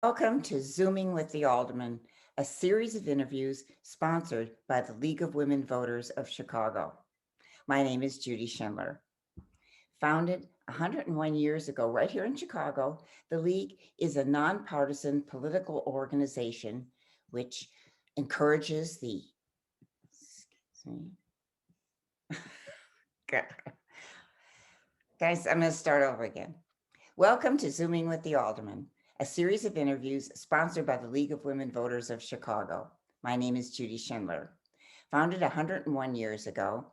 Welcome to Zooming with the Aldermen, a series of interviews sponsored by the League of Women Voters of Chicago. My name is Judy Schindler. Founded 101 years ago, right here in Chicago, the League is a nonpartisan political organization which encourages the, guys, I'm going to start over again. Welcome to Zooming with the Aldermen, a series of interviews sponsored by the League of Women Voters of Chicago. My name is Judy Schindler. Founded 101 years ago,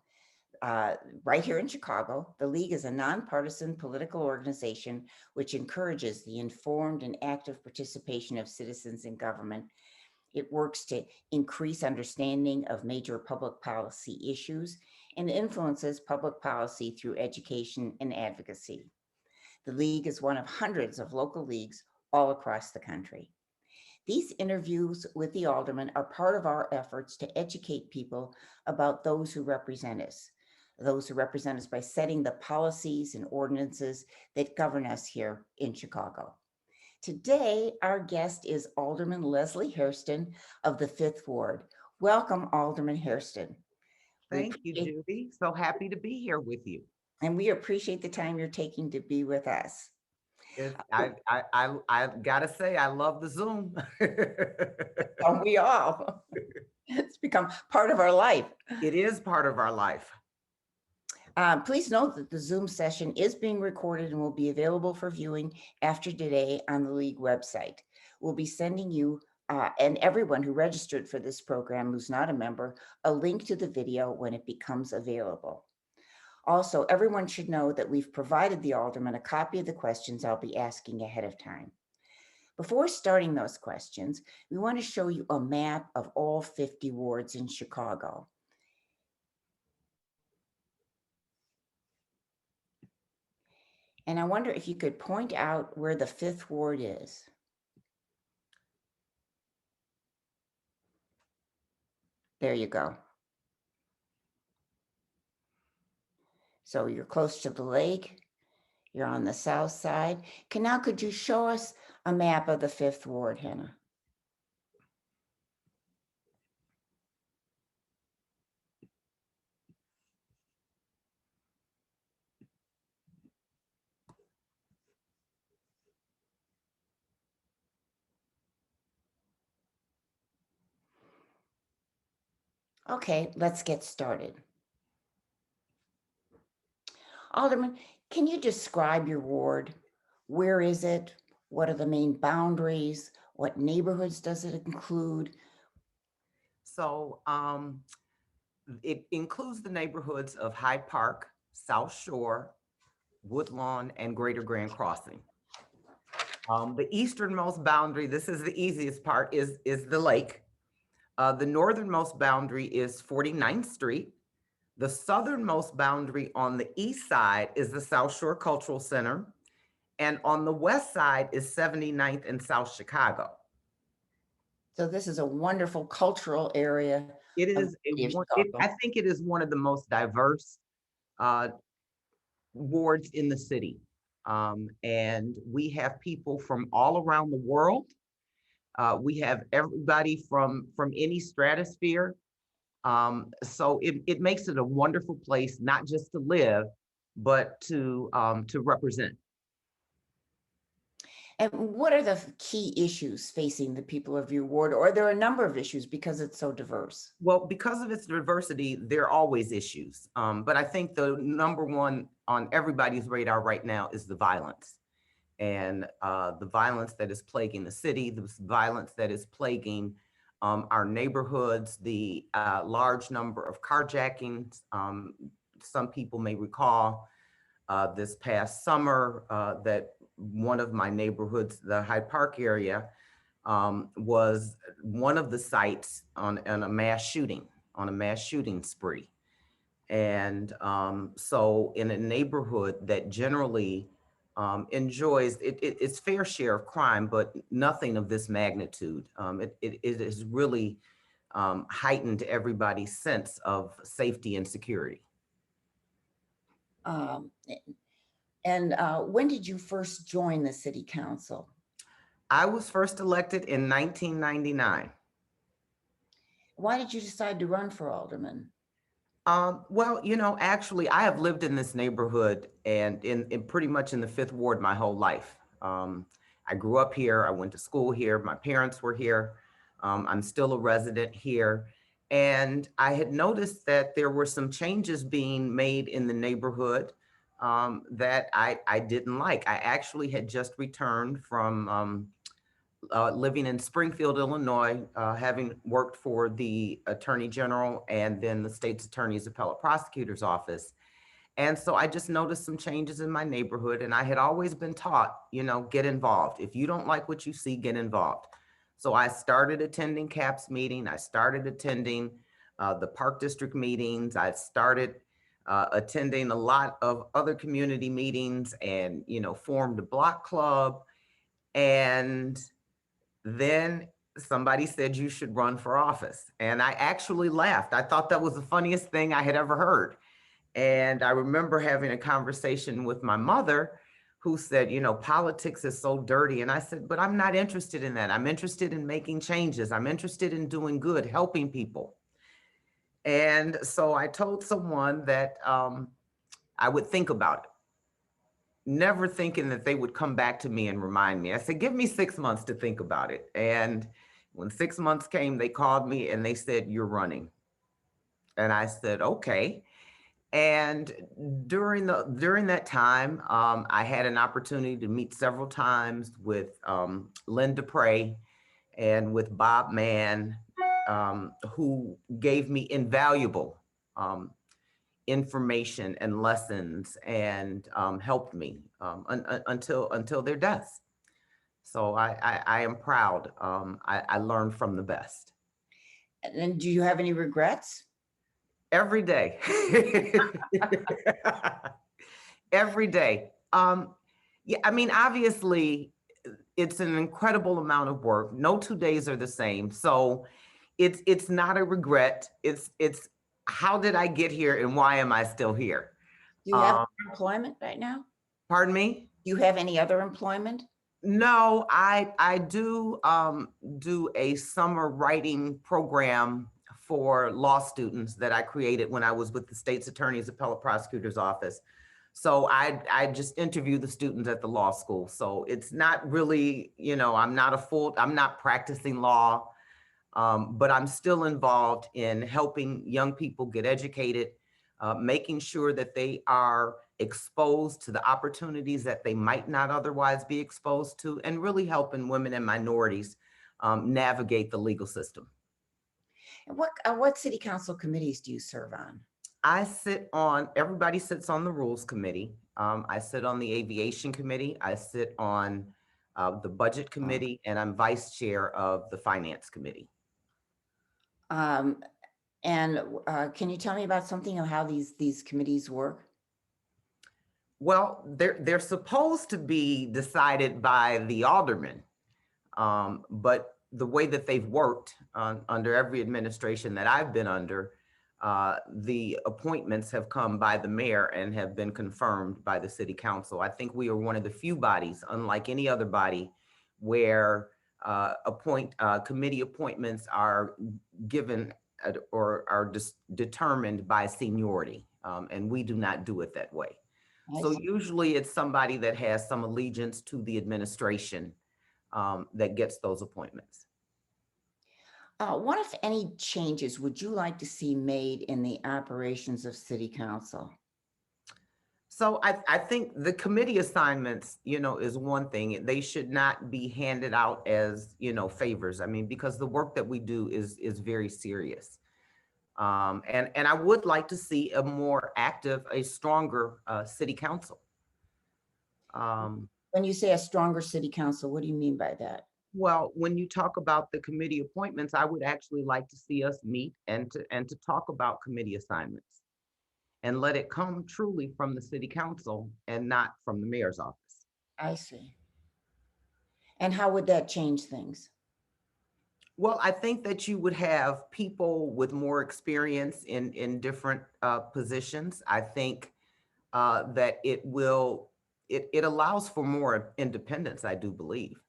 right here in Chicago, the League is a nonpartisan political organization which encourages the informed and active participation of citizens in government. It works to increase understanding of major public policy issues and influences public policy through education and advocacy. The League is one of hundreds of local leagues all across the country. These interviews with the aldermen are part of our efforts to educate people about those who represent us by setting the policies and ordinances that govern us here in Chicago. Today, our guest is Alderman Leslie Hairston of the 5th Ward. Welcome, Alderman Hairston. Thank you, Judy. So happy to be here with you. And we appreciate the time you're taking to be with us. I gotta say, I love the Zoom. Don't we all? It's become part of our life. It is part of our life. Please note that the Zoom session is being recorded and will be available for viewing after today on the League website. We'll be sending you and everyone who registered for this program who's not a member, a link to the video when it becomes available. Also, everyone should know that we've provided the alderman a copy of the questions I'll be asking ahead of time. Before starting those questions, we want to show you a map of all 50 wards in Chicago. And I wonder if you could point out where the 5th ward is. There you go. So you're close to the lake. You're on the south side. Could you show us a map of the 5th ward, Hannah? Okay, let's get started. Alderman, can you describe your ward? Where is it? What are the main boundaries? What neighborhoods does it include? So it includes the neighborhoods of Hyde Park, South Shore, Woodlawn, and Greater Grand Crossing. The easternmost boundary, this is the easiest part, is the lake. The northernmost boundary is 49th Street. The southernmost boundary on the east side is the South Shore Cultural Center. And on the west side is 79th and South Chicago. So this is a wonderful cultural area. It is, I think it is one of the most diverse wards in the city. And we have people from all around the world. We have everybody from any stratosphere. So it makes it a wonderful place, not just to live, but to represent. And what are the key issues facing the people of your ward? Or are there a number of issues because it's so diverse? Well, because of its diversity, there are always issues. But I think the number one on everybody's radar right now is the violence. And the violence that is plaguing the city, the violence that is plaguing our neighborhoods, the large number of carjackings. Some people may recall this past summer that one of my neighborhoods, the Hyde Park area, was one of the sites on a mass shooting spree. And so in a neighborhood that generally enjoys its fair share of crime, but nothing of this magnitude. It has really heightened everybody's sense of safety and security. And when did you first join the city council? I was first elected in 1999. Why did you decide to run for alderman? Well, actually, I have lived in this neighborhood and in pretty much in the Fifth Ward my whole life. I grew up here. I went to school here. My parents were here. I'm still a resident here. And I had noticed that there were some changes being made in the neighborhood that I didn't like. I actually had just returned from living in Springfield, Illinois, having worked for the Attorney General and then the state's Attorney's Appellate Prosecutor's Office. And so I just noticed some changes in my neighborhood, and I had always been taught, get involved. If you don't like what you see, get involved. So I started attending CAPS meeting. I started attending the Park District meetings. I started attending a lot of other community meetings and, formed a block club. And then somebody said you should run for office. And I actually laughed. I thought that was the funniest thing I had ever heard. And I remember having a conversation with my mother who said, politics is so dirty. And I said, but I'm not interested in that. I'm interested in making changes. I'm interested in doing good, helping people. And so I told someone that I would think about it, never thinking that they would come back to me and remind me. I said, give me 6 months to think about it. And when 6 months came, they called me and they said, you're running. And I said, okay. And during that time, I had an opportunity to meet several times with Linda Prey and with Bob Mann, who gave me invaluable information and lessons and helped me until their deaths. So I am proud. I learned from the best. And do you have any regrets? Every day. Every day. Yeah, I mean, obviously, it's an incredible amount of work. No 2 days are the same. So it's not a regret. It's how did I get here and why am I still here? Do you have employment right now? Pardon me? Do you have any other employment? No, I do do a summer writing program for law students that I created when I was with the state's attorney's appellate prosecutor's office. So I just interview the students at the law school. So it's not really, I'm not practicing law, but I'm still involved in helping young people get educated, making sure that they are exposed to the opportunities that they might not otherwise be exposed to, and really helping women and minorities navigate the legal system. And what city council committees do you serve on? Everybody sits on the rules committee. I sit on the aviation committee. I sit on the budget committee, and I'm vice chair of the finance committee. And can you tell me about something of how these committees work? Well, they're supposed to be decided by the aldermen, but the way that they've worked under every administration that I've been under, the appointments have come by the mayor and have been confirmed by the city council. I think we are one of the few bodies, unlike any other body, where committee appointments are given or are determined by seniority, and we do not do it that way. So usually it's somebody that has some allegiance to the administration that gets those appointments. What, if any, changes would you like to see made in the operations of city council? So I think the committee assignments, is one thing. They should not be handed out as, favors. I mean, because the work that we do is very serious. And I would like to see a more active, a stronger city council. When you say a stronger city council, what do you mean by that? Well, when you talk about the committee appointments, I would actually like to see us meet and to talk about committee assignments and let it come truly from the city council and not from the mayor's office. I see. And how would that change things? Well, I think that you would have people with more experience in different positions. I think that it allows for more independence, I do believe,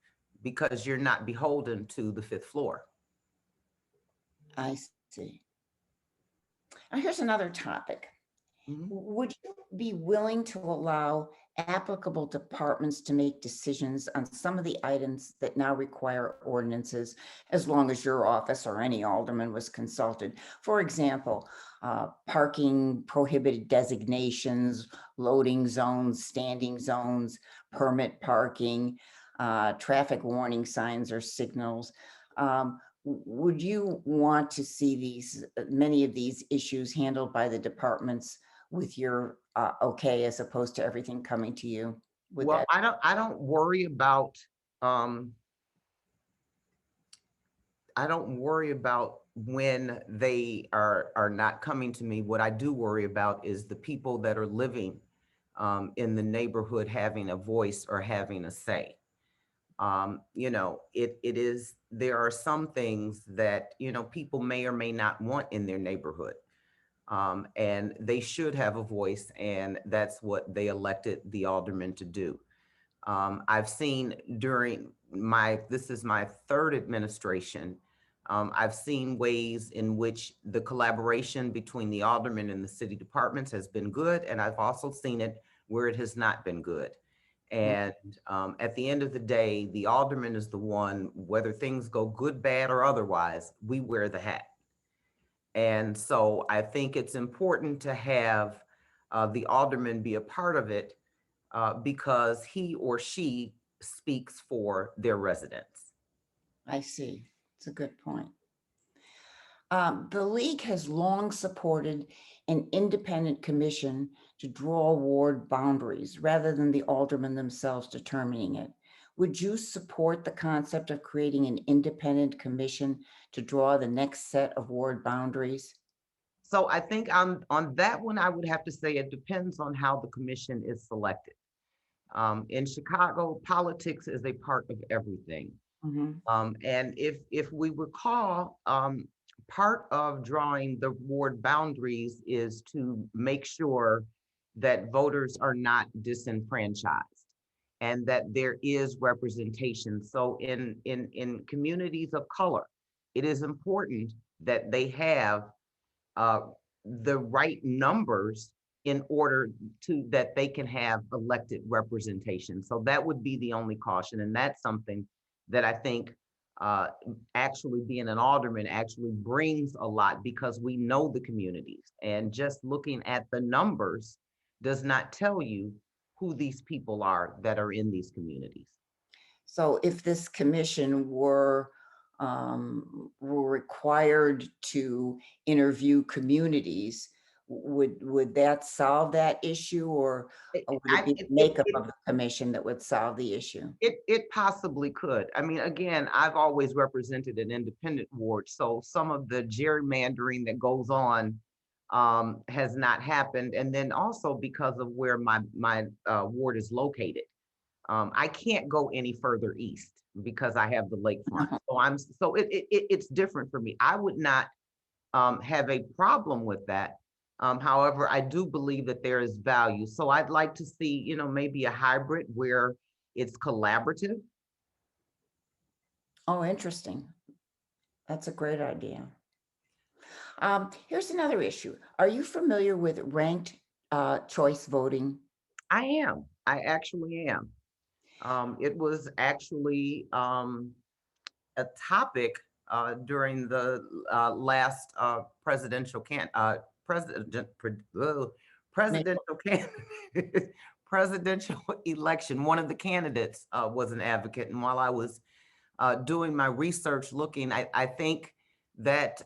because you're not beholden to the fifth floor. I see. Now, here's another topic. Mhm. Would you be willing to allow applicable departments to make decisions on some of the items that now require ordinances, as long as your office or any alderman was consulted? For example, parking prohibited designations, loading zones, standing zones, permit parking, traffic warning signs or signals. Would you want to see many of these issues handled by the departments with your okay, as opposed to everything coming to you? Would Well, that, I don't worry about, um, I don't worry about when they are not coming to me. What I do worry about is the people that are living in the neighborhood having a voice or having a say. It is, there are some things that, people may or may not want in their neighborhood. And they should have a voice, and that's what they elected the aldermen to do. I've seen during this is my third administration, I've seen ways in which the collaboration between the aldermen and the city departments has been good, and I've also seen it where it has not been good. And at the end of the day, the alderman is the one, whether things go good, bad, or otherwise, we wear the hat. And so I think it's important to have the alderman be a part of it because he or she speaks for their residents. I see. It's a good point. The league has long supported an independent commission to draw ward boundaries rather than the aldermen themselves determining it. Would you support the concept of creating an independent commission to draw the next set of ward boundaries? So I think on that one, I would have to say it depends on how the commission is selected. In Chicago, politics is a part of everything. Mhm. And if we recall, part of drawing the ward boundaries is to make sure that voters are not disenfranchised and that there is representation. So in communities of color, it is important that they have uh, the right numbers in order to that they can have elected representation. So that would be the only caution, and that's something that I think uh, actually being an alderman actually brings a lot because we know the communities, and just looking at the numbers does not tell you who these people are that are in these communities. So if this commission were required to interview communities, would that solve that issue, or would it I, be the makeup of the commission that would solve the issue? it possibly could. I mean, again, I've always represented an independent ward, so some of the gerrymandering that goes on has not happened. And then also because of where my ward is located, I can't go any further east because I have the lakefront. It's different for me. I would not have a problem with that. However, I do believe that there is value. So I'd like to see, maybe a hybrid where it's collaborative. Oh, interesting. That's a great idea. Here's another issue. Are you familiar with ranked choice voting? I am. I actually am. It was actually a topic during the last president, presidential can, presidential election. One of the candidates was an advocate, and while I was doing my research, looking, I think that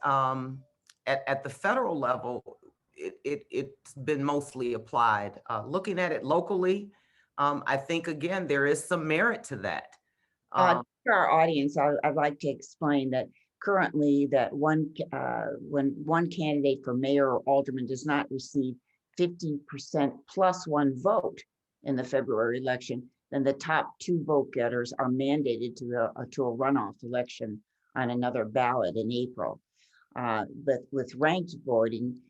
at the federal level, it's been mostly applied. Looking at it locally, I think again there is some merit to that. To our audience, I'd like to explain that currently that when one candidate for mayor or alderman does not receive 50% plus one vote in the February election, then the top two vote getters are mandated to a runoff election on another ballot in April. But with ranked voting,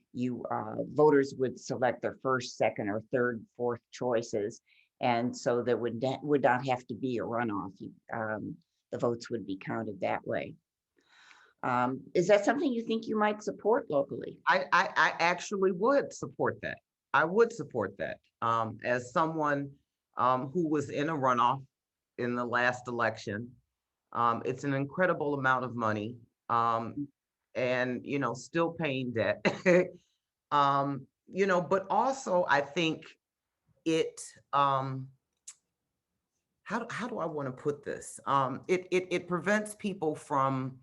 voters would select their first, second, or third, fourth choices, and so there would not have to be a runoff. the votes would be counted that way. Is that something you think you might support locally? I actually would support that. I would support that. As someone who was in a runoff in the last election, it's an incredible amount of money, and still paying debt. But also I think it. How do I want to put this? It prevents people from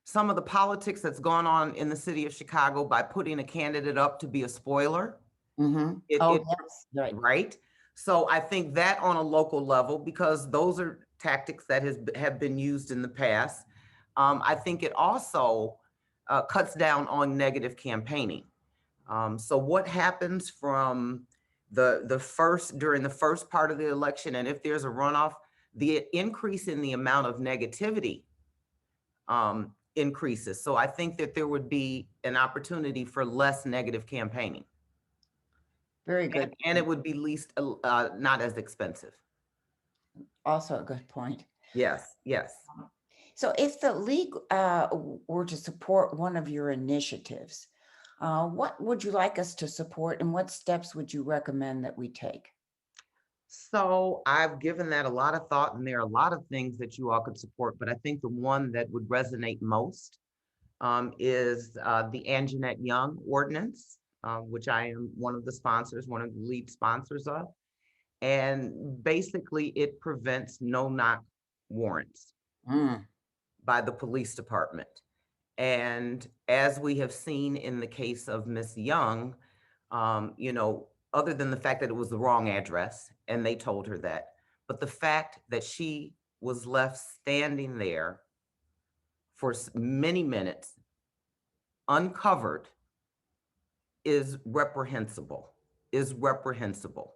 some of the politics that's gone on in the city of Chicago by putting a candidate up to be a spoiler. Mm-hmm. It Oh, yes, right. right. So I think that on a local level, because those are tactics that have been used in the past. I think it also cuts down on negative campaigning. So what happens from the first during the first part of the election, and if there's a runoff, the increase in the amount of negativity increases. So I think that there would be an opportunity for less negative campaigning, Very good. and it would be least not as expensive. Also a good point. Yes, yes. So if the league were to support one of your initiatives, what would you like us to support and what steps would you recommend that we take? So I've given that a lot of thought, and there are a lot of things that you all could support, but I think the one that would resonate most is the Anjanette Young ordinance, which I am one of the sponsors, one of the lead sponsors of. And basically, it prevents no-knock warrants Mm, by the police department. And as we have seen in the case of Miss Young, other than the fact that it was the wrong address, and they told her that, but the fact that she was left standing there for many minutes uncovered is reprehensible, is reprehensible.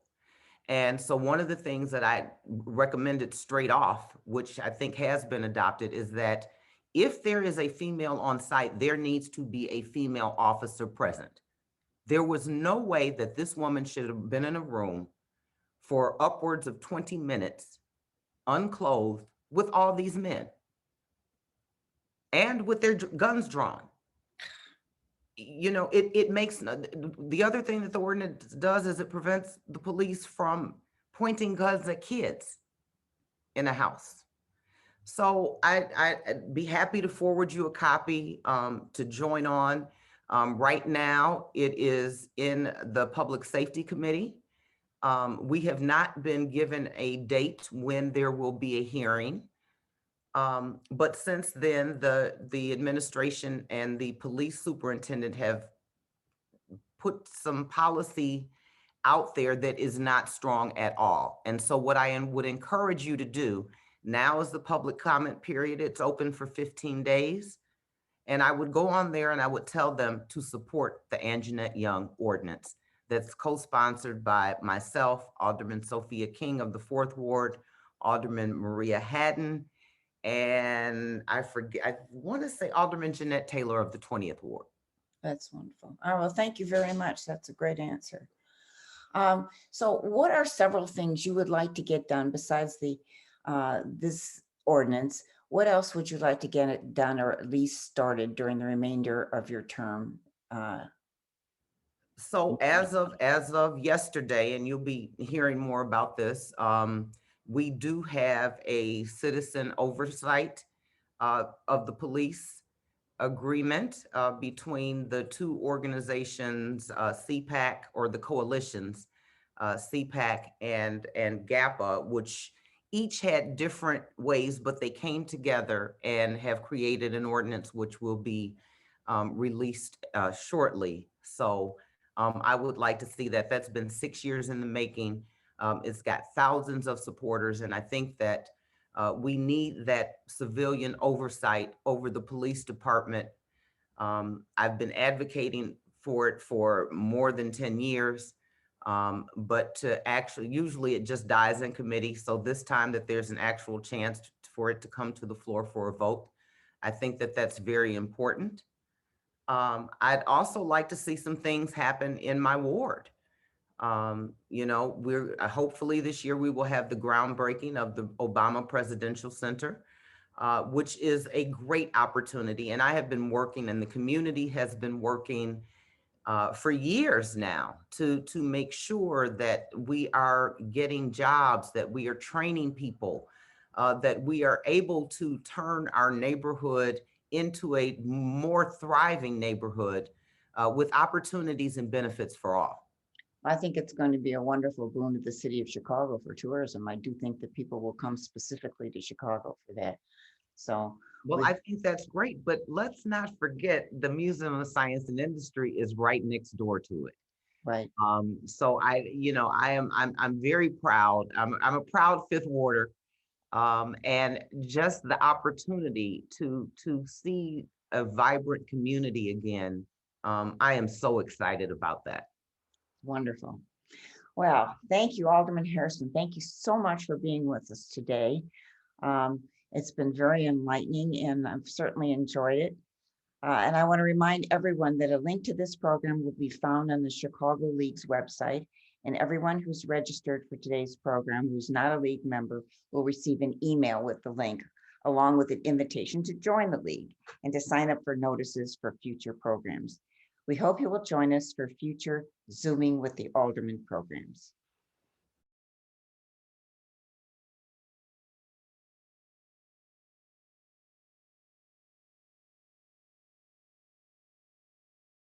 And so one of the things that I recommended straight off, which I think has been adopted, is that if there is a female on site, there needs to be a female officer present. There was no way that this woman should have been in a room for upwards of 20 minutes, unclothed, with all these men and with their guns drawn. It makes the other thing that the ordinance does is it prevents the police from pointing guns at kids in a house. So I'd be happy to forward you a copy to join on. Right now, it is in the Public Safety Committee. We have not been given a date when there will be a hearing. But since then, the administration and the police superintendent have put some policy out there that is not strong at all. And so what I would encourage you to do, now is the public comment period. It's open for 15 days. And I would go on there and I would tell them to support the Anjanette Young ordinance that's co-sponsored by myself, Alderman Sophia King of the 4th Ward, Alderman Maria Haddon, and I want to say Alderman Jeanette Taylor of the 20th Ward. that's wonderful. Oh, well, thank you very much. That's a great answer. So what are several things you would like to get done besides this ordinance? What else would you like to get it done or at least started during the remainder of your term? So as of yesterday, and you'll be hearing more about this, we do have a citizen oversight of the police agreement between the two organizations, CPAC, or the coalitions, CPAC and GAPA, which each had different ways, but they came together and have created an ordinance which will be released shortly. So I would like to see that. That's been 6 years in the making. It's got thousands of supporters, and I think that we need that civilian oversight over the police department. I've been advocating for it for more than 10 years, but to actually, usually it just dies in committee. So this time that there's an actual chance for it to come to the floor for a vote, I think that that's very important. I'd also like to see some things happen in my ward. We're hopefully this year we will have the groundbreaking of the Obama Presidential Center. which is a great opportunity. And I have been working, and the community has been working for years now to make sure that we are getting jobs, that we are training people, that we are able to turn our neighborhood into a more thriving neighborhood with opportunities and benefits for all. I think it's going to be a wonderful boon to the city of Chicago for tourism. I do think that people will come specifically to Chicago for that. So, Well, with I think that's great, but let's not forget the Museum of Science and Industry is right next door to it. right, So I'm very proud. I'm a proud fifth warder. And just the opportunity to see a vibrant community again. I am so excited about that. wonderful. Well, thank you, Alderman Harrison. Thank you so much for being with us today. It's been very enlightening, and I've certainly enjoyed it. And I want to remind everyone that a link to this program will be found on the Chicago League's website. And everyone who's registered for today's program, who's not a league member, will receive an email with the link, along with an invitation to join the league and to sign up for notices for future programs. We hope you will join us for future Zooming with the Aldermen programs.